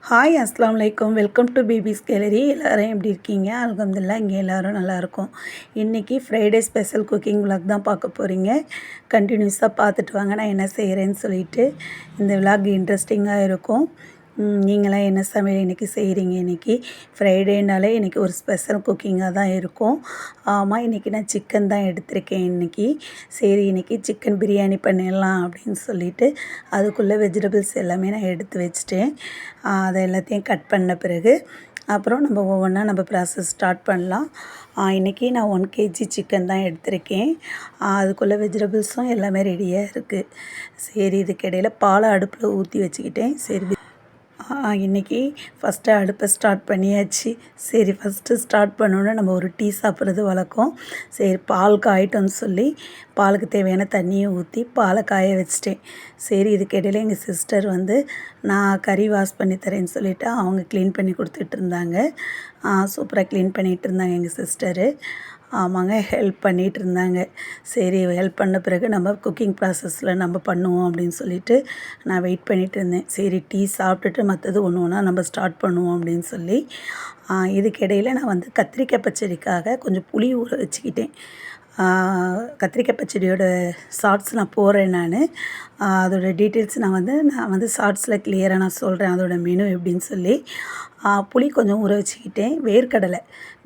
Hi அஸ்ஸலாமு அலைக்கும். Welcome to Baby's Gallery. எல்லோரும் எப்படி இருக்கீங்க? அல்ஹம்துலில்லாஹ் இங்கே எல்லோரும் நல்லாயிருக்கும். இன்றைக்கி ஃப்ரைடே ஸ்பெஷல் குக்கிங் விலாக் தான் பார்க்க போகிறீங்க. கண்டினியூஸாக பார்த்துட்டு வாங்க நான் என்ன செய்கிறேன்னு சொல்லிவிட்டு. இந்த விலாக் இன்ட்ரெஸ்டிங்காக இருக்கும். நீங்களாம் என்ன சமையல் இன்றைக்கி செய்கிறீங்க? இன்றைக்கி ஃப்ரைடேனாலே இன்றைக்கி ஒரு ஸ்பெஷல் குக்கிங்காக தான் இருக்கும். ஆமாம், இன்றைக்கி நான் சிக்கன் தான் எடுத்திருக்கேன் இன்றைக்கி. சரி, இன்றைக்கி சிக்கன் பிரியாணி பண்ணிடலாம் அப்படின்னு சொல்லிவிட்டு அதுக்குள்ளே வெஜிடபிள்ஸ் எல்லாமே நான் எடுத்து வச்சுட்டேன். அதை எல்லாத்தையும் கட் பண்ண பிறகு அப்புறம் நம்ம ஒவ்வொன்றா நம்ம ப்ராசஸ் ஸ்டார்ட் பண்ணலாம். இன்றைக்கி நான் 1 kg சிக்கன் தான் எடுத்திருக்கேன். அதுக்குள்ளே வெஜிடபிள்ஸும் எல்லாமே ரெடியாக இருக்குது. சரி, இதுக்கிடையில் பாலை அடுப்பில் ஊற்றி வச்சுக்கிட்டேன். சரி, இன்றைக்கி ஃபஸ்ட்டு அடுப்பை ஸ்டார்ட் பண்ணியாச்சு. சரி, ஃபஸ்ட்டு ஸ்டார்ட் பண்ணோன்னே நம்ம ஒரு டீ சாப்பிட்றது வழக்கம். சரி, பால் காயிட்டோன்னு சொல்லி பாலுக்கு தேவையான தண்ணியை ஊற்றி பாலை காய வச்சிட்டேன். சரி, இதுக்கிடையில் எங்கள் சிஸ்டர் நான் கறி வாஷ் பண்ணி தரேன்னு சொல்லிவிட்டு அவங்க க்ளீன் பண்ணி கொடுத்துட்டு இருந்தாங்க. சூப்பராக க்ளீன் பண்ணிகிட்டு இருந்தாங்க எங்கள் சிஸ்டரு. ஆமாங்க, ஹெல்ப் பண்ணிகிட்டு இருந்தாங்க. சரி, ஹெல்ப் பண்ண பிறகு நம்ம குக்கிங் ப்ராசஸில் நம்ம பண்ணுவோம் அப்படின்னு சொல்லிவிட்டு நான் வெயிட் பண்ணிகிட்டு இருந்தேன். சரி, டீ சாப்பிட்டுட்டு மற்றது ஒன்று ஒன்றா நம்ம ஸ்டார்ட் பண்ணுவோம் அப்படின்னு சொல்லி. இதுக்கிடையில் நான் கத்திரிக்காய் பச்சடிக்காக கொஞ்சம் புளி ஊற வச்சுக்கிட்டேன். கத்திரிக்காய் பச்சடியோட ஷார்ட்ஸ் நான் போடுறேன். அதோட டீட்டெயில்ஸ் நான் ஷார்ட்ஸில் கிளியராக நான் சொல்கிறேன், அதோட மெனு எப்படின்னு சொல்லி. புளி கொஞ்சம் ஊற வச்சுக்கிட்டேன்.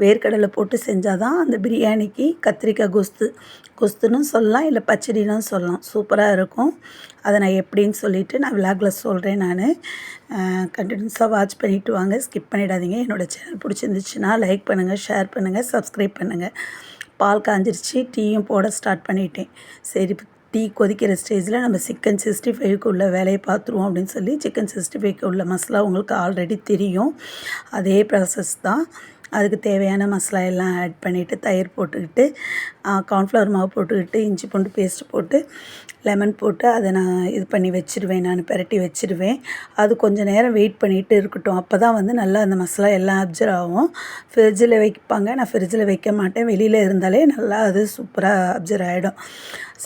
வேர்க்கடலை போட்டு செஞ்சால் தான் அந்த பிரியாணிக்கு கத்திரிக்காய் கொஸ்துன்னு சொல்லலாம், இல்லை பச்சடின்னு சொல்லலாம், சூப்பராக இருக்கும். அதை நான் எப்படின்னு சொல்லிவிட்டு நான் விலாகில் சொல்கிறேன். கண்டினியூஸாக வாட்ச் பண்ணிவிட்டு வாங்க, ஸ்கிப் பண்ணிடாதீங்க. என்னோடய சேனல் பிடிச்சிருந்துச்சுன்னா லைக் பண்ணுங்கள், ஷேர் பண்ணுங்கள், சப்ஸ்கிரைப் பண்ணுங்கள். பால் காஞ்சிருச்சு, டீயும் போட ஸ்டார்ட் பண்ணிட்டேன். சரி, டீ கொதிக்கிற ஸ்டேஜில் நம்ம சிக்கன் 65க்கு உள்ள வேலையை பார்த்துருவோம் அப்படின்னு சொல்லி சிக்கன் 65க்கு உள்ள மசாலா உங்களுக்கு ஆல்ரெடி தெரியும். அதே ப்ராசஸ் தான். அதுக்கு தேவையான மசாலா எல்லாம் ஆட் பண்ணிவிட்டு தயிர் போட்டுக்கிட்டு கார்ன்ஃப்ளவர் மாவு போட்டுக்கிட்டு இஞ்சி பூண்டு பேஸ்ட்டு போட்டு லெமன் போட்டு அதை நான் இது பண்ணி வச்சுருவேன். நான் பிரட்டி வச்சுருவேன். அது கொஞ்சம் நேரம் வெயிட் பண்ணிகிட்டு இருக்கட்டும். அப்போ தான் நல்லா அந்த மசாலா எல்லாம் அப்சர்வ் ஆகும். ஃப்ரிட்ஜில் வைப்பாங்க, நான் ஃப்ரிட்ஜில் வைக்க மாட்டேன். வெளியில் இருந்தாலே நல்லா அது சூப்பராக அப்சர்வ் ஆகிடும்.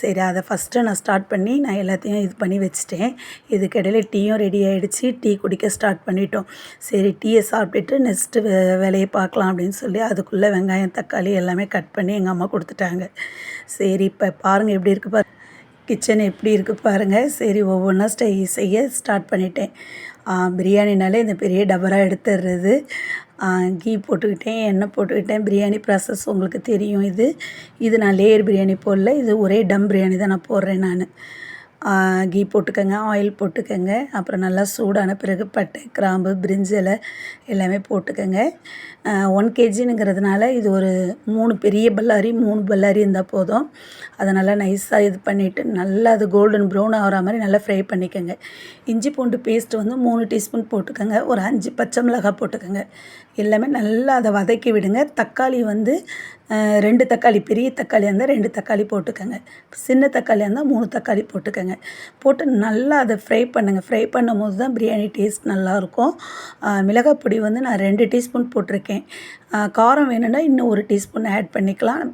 சரி, அதை ஃபஸ்ட்டு நான் ஸ்டார்ட் பண்ணி நான் எல்லாத்தையும் இது பண்ணி வச்சுட்டேன். இதுக்கிடையில் டீயும் ரெடி ஆகிடுச்சு. டீ குடிக்க ஸ்டார்ட் பண்ணிட்டோம். சரி, டீயை சாப்பிட்டுட்டு நெக்ஸ்ட்டு வேலையை பார்க்கலாம் அப்படின்னு சொல்லி அதுக்குள்ளே வெங்காயம் தக்காளி எல்லாமே கட் பண்ணி எங்கள் அம்மா கொடுத்துட்டாங்க. சரி, இப்போ பாருங்கள் எப்படி இருக்குது கிச்சன் எப்படி இருக்குது பாருங்கள். சரி, ஒவ்வொன்றா செய்ய ஸ்டார்ட் பண்ணிட்டேன். பிரியாணினாலே இந்த பெரிய டபரா எடுத்துடுறது. கீ போட்டுக்கிட்டேன், எண்ணெய் போட்டுக்கிட்டேன். பிரியாணி ப்ராசஸ் உங்களுக்கு தெரியும். இது நான் லேயர் பிரியாணி போடல, இது ஒரே டம் பிரியாணி தான் நான் போடுறேன். கீ போட்டுக்கோங்க, ஆயில் போட்டுக்கோங்க. அப்புறம் நல்லா சூடான பிறகு பட்டை, கிராம்பு, பிரிஞ்சி இலை எல்லாமே போட்டுக்கோங்க. 1 kgங்கிறதுனால இது ஒரு 3 பெரிய பல்லாரி 3 பல்லாரி இருந்தால் போதும். அதை நல்லா நைஸாக இது பண்ணிவிட்டு நல்லா அது கோல்டன் ப்ரௌன் ஆகிற மாதிரி நல்லா ஃப்ரை பண்ணிக்கோங்க. இஞ்சி பூண்டு பேஸ்ட்டு 3 டீஸ்பூன் போட்டுக்கோங்க. ஒரு 5 பச்சை மிளகாய் போட்டுக்கோங்க. எல்லாமே நல்லா அதை வதக்கி விடுங்க. தக்காளி 2 தக்காளி, பெரிய தக்காளியாக இருந்தால் 2 தக்காளி போட்டுக்கோங்க. சின்ன தக்காளியாக இருந்தால் 3 தக்காளி போட்டுக்கோங்க. போட்டு நல்லா அதை ஃப்ரை பண்ணுங்கள். ஃப்ரை பண்ணும்போது தான் பிரியாணி டேஸ்ட் நல்லாயிருக்கும். மிளகாய் பொடி நான் 2 டீஸ்பூன் போட்டிருக்கேன். காரம் வேணும்னா இன்னும் 1 டீஸ்பூன் ஆட் பண்ணிக்கலாம்.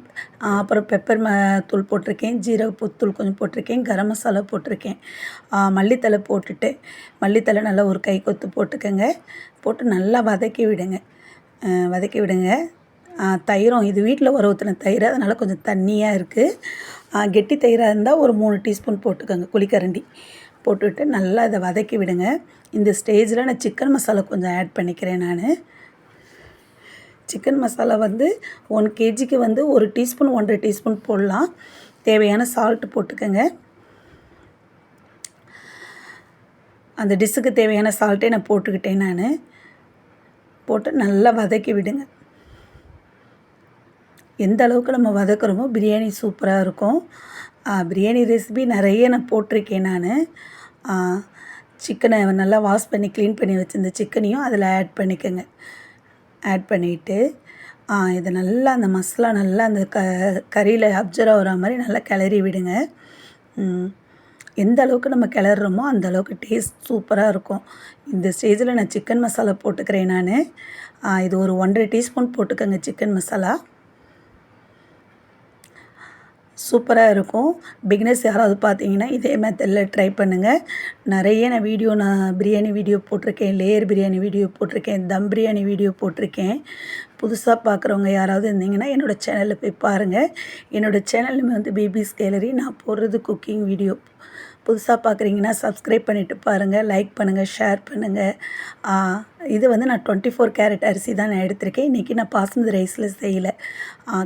அப்புறம் பெப்பர் தூள் போட்டிருக்கேன், ஜீரகத்தூள் கொஞ்சம் போட்டிருக்கேன், கரம் மசாலா போட்டிருக்கேன். மல்லித்தலை போட்டுட்டு மல்லித்தலை நல்லா ஒரு கை கொத்து போட்டுக்கோங்க. போட்டு நல்லா வதக்கி விடுங்க. தயிரும் இது வீட்டில் உர ஊற்றின தயிர், அதனால் கொஞ்சம் தண்ணியாக இருக்குது. கெட்டி தயிராக இருந்தால் ஒரு 3 டீஸ்பூன் போட்டுக்கோங்க, குழிக்கரண்டி போட்டுவிட்டு நல்லா அதை வதக்கி விடுங்க. இந்த ஸ்டேஜில் நான் சிக்கன் மசாலா கொஞ்சம் ஆட் பண்ணிக்கிறேன். சிக்கன் மசாலா 1 kgக்கு 1 டீஸ்பூன் 1.5 டீஸ்பூன் போடலாம். தேவையான சால்ட்டு போட்டுக்கோங்க. அந்த டிஷ்ஷுக்கு தேவையான சால்ட்டே நான் போட்டுக்கிட்டேன். போட்டு நல்லா வதக்கி விடுங்க. எந்த அளவுக்கு நம்ம வதக்குறோமோ பிரியாணி சூப்பராக இருக்கும். பிரியாணி ரெசிபி நிறைய நான் போட்டிருக்கேன். சிக்கனை நல்லா வாஷ் பண்ணி க்ளீன் பண்ணி வச்சுருந்த சிக்கனையும் அதில் ஆட் பண்ணிக்கோங்க. ஆட் பண்ணிவிட்டு இதை நல்லா அந்த மசாலா நல்லா அந்த கறியில் அப்சர்வ் ஆகிற மாதிரி நல்லா கிளறி விடுங்க. எந்த அளவுக்கு நம்ம கிளறோமோ அந்த அளவுக்கு டேஸ்ட் சூப்பராக இருக்கும். இந்த ஸ்டேஜில் நான் சிக்கன் மசாலா போட்டுக்கிறேன். இது ஒரு 1.5 டீஸ்பூன் போட்டுக்கோங்க சிக்கன் மசாலா. சூப்பராக இருக்கும். பிகினர்ஸ் யாராவது பார்த்தீங்கன்னா இதே மெத்தடில் ட்ரை பண்ணுங்கள். நிறைய நான் பிரியாணி வீடியோ போட்டிருக்கேன், லேயர் பிரியாணி வீடியோ போட்டிருக்கேன், தம் பிரியாணி வீடியோ போட்டிருக்கேன். புதுசாக பார்க்குறவங்க யாராவது இருந்தீங்கன்னா என்னோடய சேனலில் போய் பாருங்கள். என்னோடய சேனல் வந்து பேபிஸ் கேலரி. நான் போடுறது குக்கிங் வீடியோ. புதுசாக பார்க்குறீங்கன்னா சப்ஸ்கிரைப் பண்ணிவிட்டு பாருங்கள், லைக் பண்ணுங்கள், ஷேர் பண்ணுங்கள். இது வந்து நான் 24 கேரட் அரிசி தான் நான் எடுத்திருக்கேன். இன்றைக்கி நான் பாஸ்மதி ரைஸில் செய்யலை.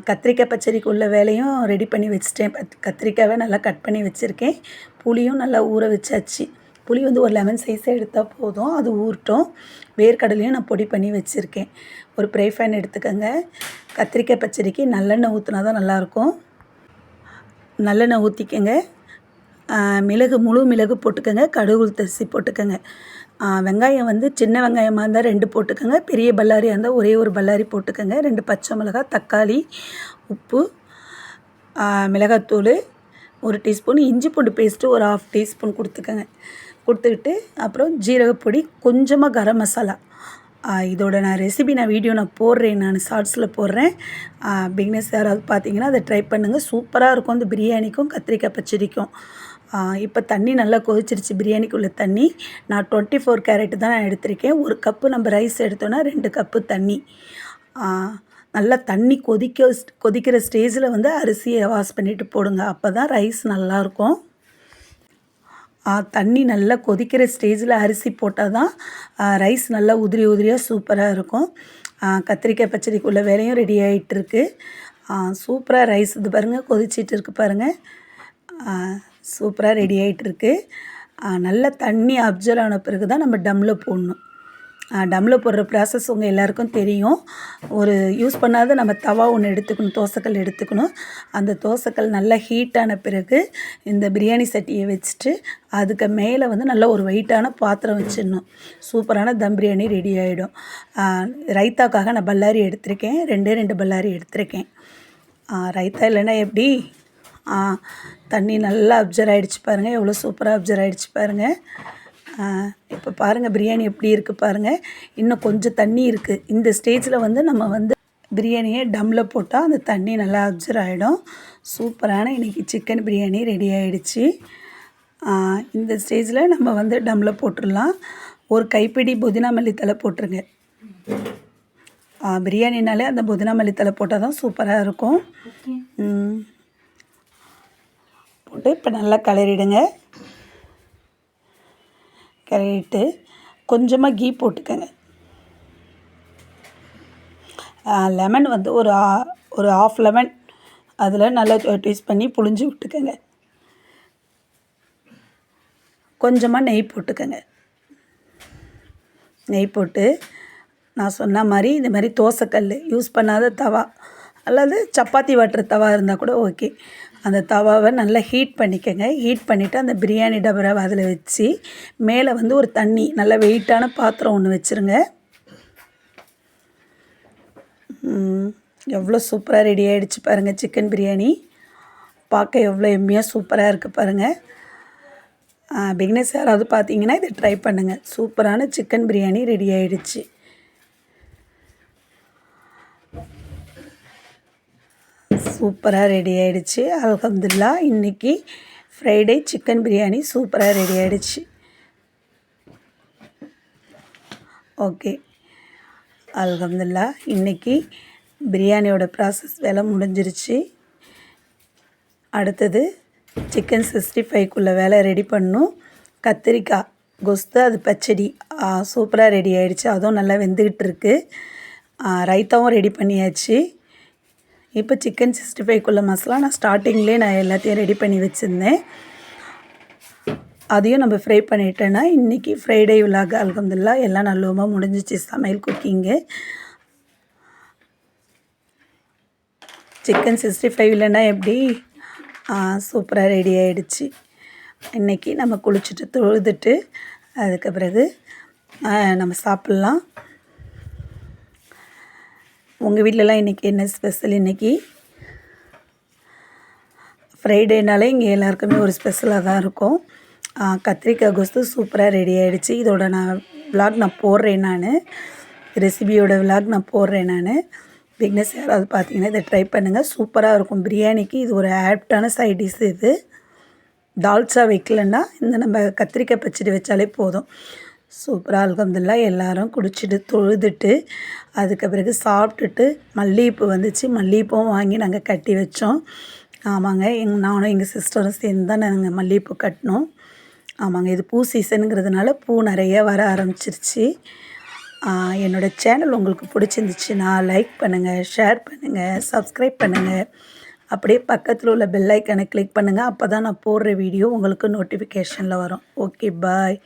கத்திரிக்காய் பச்சடிக்கு உள்ள வேலையும் ரெடி பண்ணி வச்சுட்டேன். கத்திரிக்காவை நல்லா கட் பண்ணி வச்சுருக்கேன். புளியும் நல்லா ஊற வச்சாச்சு. புளி வந்து ஒரு லெமன் சைஸாக எடுத்தால் போதும், அது ஊறட்டும். வேர்க்கடலையும் நான் பொடி பண்ணி வச்சுருக்கேன். ஒரு ஃப்ரை பேன் எடுத்துக்கோங்க. கத்திரிக்காய் பச்சடிக்கு நல்லெண்ணெய் ஊற்றினா தான் நல்லாயிருக்கும். நல்லெண்ணெய் ஊற்றிக்கங்க. முழு மிளகு போட்டுக்கோங்க, கடுகு உளுத்தரிசி போட்டுக்கோங்க. வெங்காயம் வந்து சின்ன வெங்காயமாக இருந்தால் 2 போட்டுக்கோங்க, பெரிய பல்லாரியாக இருந்தால் ஒரே ஒரு பல்லாரி போட்டுக்கோங்க. 2 பச்சை மிளகாய், தக்காளி, உப்பு, மிளகாத்தூள் 1 டீஸ்பூன், இஞ்சி பூண்டு பேஸ்ட்டு ஒரு 1/2 டீஸ்பூன் கொடுத்துக்கிட்டு அப்புறம் ஜீரகப்பொடி, கொஞ்சமாக கரம் மசாலா. இதோட ரெசிபி வீடியோ போடுறேன், நான் ஷார்ட்ஸில் போடுறேன். பிகினர்ஸ் யாராவது பார்த்தீங்கன்னா அதை ட்ரை பண்ணுங்கள். சூப்பராக இருக்கும் அந்த பிரியாணிக்கும் கத்திரிக்காய் பச்சடிக்கும். இப்போ தண்ணி நல்லா கொதிச்சிருச்சு, பிரியாணிக்குள்ள தண்ணி. நான் 24 கேரட் தான் நான் எடுத்திருக்கேன். 1 கப்பு நம்ம ரைஸ் எடுத்தோன்னா 2 கப்பு தண்ணி. நல்லா தண்ணி கொதிக்கிற ஸ்டேஜில் வந்து அரிசியை வாஷ் பண்ணிவிட்டு போடுங்க. அப்போ தான் ரைஸ் நல்லாயிருக்கும். தண்ணி நல்லா கொதிக்கிற ஸ்டேஜில் அரிசி போட்டால் தான் ரைஸ் நல்லா உதிரியாக சூப்பராக இருக்கும். கத்திரிக்காய் பச்சடிக்குள்ள வேலையும் ரெடி ஆகிட்டுருக்கு. சூப்பராக ரைஸ் இது பாருங்கள், கொதிச்சிட்டு இருக்குது பாருங்கள். சூப்பராக ரெடி ஆகிட்டுருக்கு. நல்லா தண்ணி அப்சர்வ் ஆன பிறகு தான் நம்ம டம்மில் போடணும். டம்மில் போடுற ப்ராசஸ் உங்கள் எல்லாேருக்கும் தெரியும். ஒரு யூஸ் பண்ணாத நம்ம தவா ஒன்று எடுத்துக்கணும், தோசைக்கல் எடுத்துக்கணும். அந்த தோசைக்கல் நல்லா ஹீட்டான பிறகு இந்த பிரியாணி சட்டியை வச்சுட்டு அதுக்கு மேலே வந்து நல்லா ஒரு வெயிட்டான பாத்திரம் வச்சிடணும். சூப்பரான தம் பிரியாணி ரெடி ஆகிடும். ரைத்தாக்காக நான் பல்லாரி எடுத்திருக்கேன், 2 பல்லாரி எடுத்திருக்கேன். ரைத்தா இல்லைன்னா எப்படி? தண்ணி நல்லா அப்சர்வ் ஆகிடுச்சு பாருங்கள், எவ்வளோ சூப்பராக அப்சர்வ் ஆகிடுச்சு பாருங்கள். இப்போ பாருங்கள் பிரியாணி எப்படி இருக்குது பாருங்கள். இன்னும் கொஞ்சம் தண்ணி இருக்குது. இந்த ஸ்டேஜில் வந்து நம்ம வந்து பிரியாணியை டம்மில் போட்டால் அந்த தண்ணி நல்லா அப்சர்வ் ஆகிடும். சூப்பரான இன்றைக்கி சிக்கன் பிரியாணி ரெடி ஆகிடுச்சு. இந்த ஸ்டேஜில் நம்ம வந்து டம்மில் போட்டுடலாம். ஒரு கைப்பிடி புதினா மல்லித்தலை போட்டுருங்க. பிரியாணினாலே அந்த புதினா மல்லித்தலை போட்டால் தான் சூப்பராக இருக்கும். போட்டு இப்போ நல்லா கிளறிடுங்க. கிளறிட்டு கொஞ்சமாக கீ போட்டுக்கோங்க. லெமன் வந்து ஒரு 1/2 லெமன் அதில் நல்லா ட்விஸ்ட் பண்ணி புழிஞ்சு விட்டுக்கோங்க. கொஞ்சமாக நெய் போட்டுக்கோங்க. நெய் போட்டு நான் சொன்ன மாதிரி இந்த மாதிரி தோசைக்கல் யூஸ் பண்ணாத தவா அல்லது சப்பாத்தி வாட்டுற தவா இருந்தால் கூட ஓகே. அந்த தவாவை நல்லா ஹீட் பண்ணிக்கோங்க. ஹீட் பண்ணிவிட்டு அந்த பிரியாணி டபராவை அதில் வச்சு மேலே வந்து ஒரு தண்ணி நல்லா வெயிட்டான பாத்திரம் ஒன்று வச்சுருங்க. எவ்வளோ சூப்பராக ரெடி ஆகிடுச்சு பாருங்கள் சிக்கன் பிரியாணி. பார்க்க எவ்வளோ எம்மியாக சூப்பராக இருக்குது பாருங்கள். பிகினர்ஸ் யாராவது பார்த்தீங்கன்னா இதை ட்ரை பண்ணுங்கள். சூப்பரான சிக்கன் பிரியாணி ரெடி ஆகிடுச்சு. சூப்பராக ரெடி ஆகிடுச்சு. அல்ஹம்துலில்லாஹ். இன்றைக்கி ஃப்ரைடே சிக்கன் பிரியாணி சூப்பராக ரெடி ஆகிடுச்சு. ஓகே, அல்ஹம்துலில்லாஹ். இன்றைக்கி பிரியாணியோட ப்ராசஸ் வேலை முடிஞ்சிருச்சு. அடுத்தது சிக்கன் 65க்குள்ளே வேலை ரெடி பண்ணணும். கத்திரிக்காய் கொஸ்து அது பச்சடி சூப்பராக ரெடி ஆகிடுச்சு. அதுவும் நல்லா வெந்துக்கிட்டு இருக்குது. ரைத்தாவும் ரெடி பண்ணியாச்சு. இப்போ சிக்கன் 65க்குள்ள மசாலா நான் ஸ்டார்டிங்லேயே எல்லாத்தையும் ரெடி பண்ணி வச்சுருந்தேன். அதையும் நம்ம ஃப்ரை பண்ணிட்டேன்னா இன்றைக்கி ஃப்ரைடே விலாக் அல்ஹம்துலில்லாஹ் எல்லாம் நல்லமாக முடிஞ்சிச்சு சமையல் குக்கிங்கு. சிக்கன் 65 இல்லைன்னா எப்படி? சூப்பராக ரெடி ஆகிடுச்சு. இன்றைக்கி நம்ம குளிச்சுட்டு தொழுதுட்டு அதுக்கு பிறகு நம்ம சாப்பிட்லாம். உங்கள் வீட்டிலலாம் இன்றைக்கி என்ன ஸ்பெஷல்? இன்றைக்கி ஃப்ரைடேனாலே இங்கே எல்லாருக்குமே ஒரு ஸ்பெஷலாக தான் இருக்கும். கத்திரிக்காய் கொஸ்து சூப்பராக ரெடி ஆகிடுச்சு. இதோட விலாக் நான் போடுறேன். ரெசிபியோட விலாக் நான் போடுறேன். பிகினர்ஸ் யாராவது பார்த்தீங்கன்னா இதை ட்ரை பண்ணுங்கள், சூப்பராக இருக்கும். பிரியாணிக்கு இது ஒரு ஆப்டான சைட் டிஷ் இது. தால்ச்சா வைக்கலன்னா இந்த நம்ம கத்திரிக்காய் பச்சடி வச்சாலே போதும். சூப்பராக அல்ஹம்துலில்லாஹ் எல்லோரும் குடிச்சிட்டு தொழுதுட்டு அதுக்கு பிறகு சாப்பிட்டுட்டு மல்லிகைப்பூ வந்துச்சு, மல்லிகைப்பூவும் வாங்கி நாங்கள் கட்டி வச்சோம். ஆமாங்க, நானும் எங்கள் சிஸ்டரும் சேர்ந்து தான் நாங்கள் மல்லிகைப்பூ கட்டினோம். ஆமாங்க, இது பூ சீசனுங்கிறதுனால பூ நிறைய வர ஆரம்பிச்சிருச்சு. என்னோடய சேனல் உங்களுக்கு பிடிச்சிருந்துச்சுன்னா லைக் பண்ணுங்கள், ஷேர் பண்ணுங்கள், சப்ஸ்கிரைப் பண்ணுங்கள். அப்படியே பக்கத்தில் உள்ள பெல் ஐக்கனை கிளிக் பண்ணுங்கள். அப்போ தான் நான் போடுற வீடியோ உங்களுக்கு நோட்டிஃபிகேஷனில் வரும். ஓகே, பாய்.